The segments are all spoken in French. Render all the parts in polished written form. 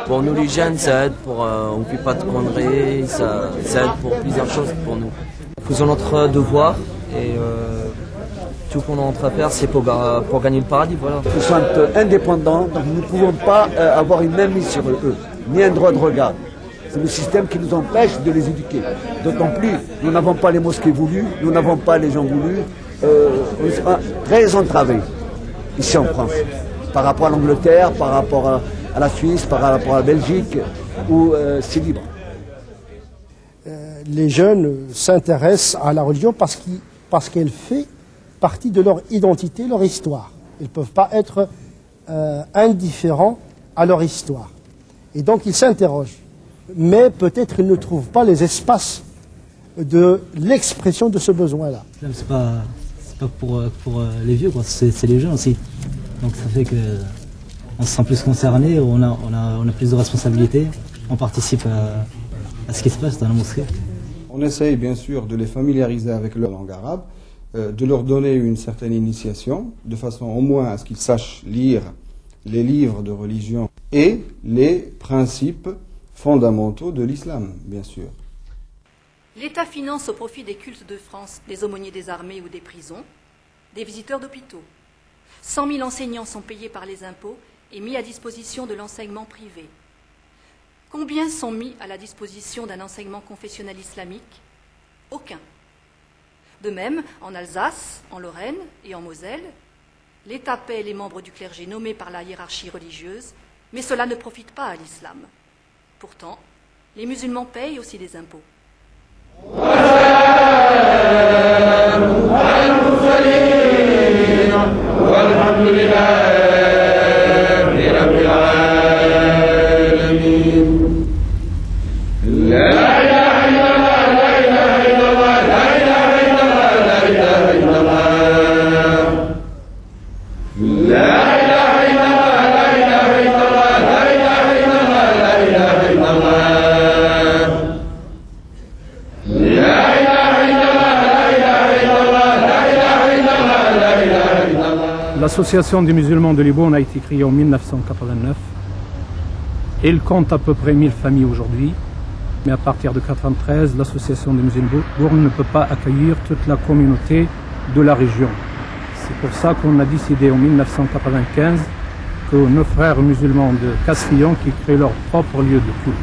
Pour nous les jeunes, ça aide pour on ne fait pas de conneries, ça aide pour plusieurs choses pour nous. Faisons notre devoir et tout qu'on a entre à faire, c'est pour gagner le paradis, voilà. Ils sont indépendants, donc nous ne pouvons pas avoir une main mise sur eux, ni un droit de regard. C'est le système qui nous empêche de les éduquer. D'autant plus, nous n'avons pas les mosquées voulues, nous n'avons pas les gens voulus. On sera très entravés ici en France, par rapport à l'Angleterre, par rapport à la Suisse, par rapport à la Belgique, où c'est libre. Les jeunes s'intéressent à la religion parce qu'elle fait partie de leur identité, leur histoire. Ils ne peuvent pas être indifférents à leur histoire. Et donc ils s'interrogent. Mais peut-être ils ne trouvent pas les espaces de l'expression de ce besoin-là. C'est pas pour les vieux, c'est les jeunes aussi. Donc ça fait qu'on se sent plus concerné, on a plus de responsabilités, on participe à ce qui se passe dans la mosquée. On essaye bien sûr de les familiariser avec la langue arabe, de leur donner une certaine initiation, de façon au moins à ce qu'ils sachent lire les livres de religion et les principes fondamentaux de l'islam, bien sûr. L'État finance au profit des cultes de France, des aumôniers des armées ou des prisons, des visiteurs d'hôpitaux. 100 000 enseignants sont payés par les impôts et mis à disposition de l'enseignement privé. Combien sont mis à la disposition d'un enseignement confessionnel islamique? Aucun. De même, en Alsace, en Lorraine et en Moselle, l'État paie les membres du clergé nommés par la hiérarchie religieuse, mais cela ne profite pas à l'islam. Pourtant, les musulmans payent aussi des impôts. L'Association des musulmans de Libourne a été créée en 1989. Elle compte à peu près 1000 familles aujourd'hui. Mais à partir de 1993, l'Association des musulmans de Libourne ne peut pas accueillir toute la communauté de la région. C'est pour ça qu'on a décidé en 1995 que nos frères musulmans de Castillon qui créent leur propre lieu de culte.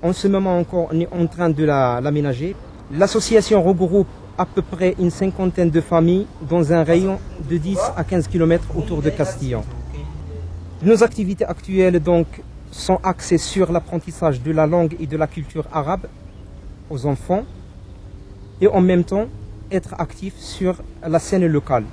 En ce moment encore, on est en train de l'aménager. L'association regroupe à peu près une cinquantaine de familles dans un rayon de 10 à 15 km autour de Castillon. Nos activités actuelles donc sont axées sur l'apprentissage de la langue et de la culture arabe aux enfants et en même temps être actifs sur la scène locale.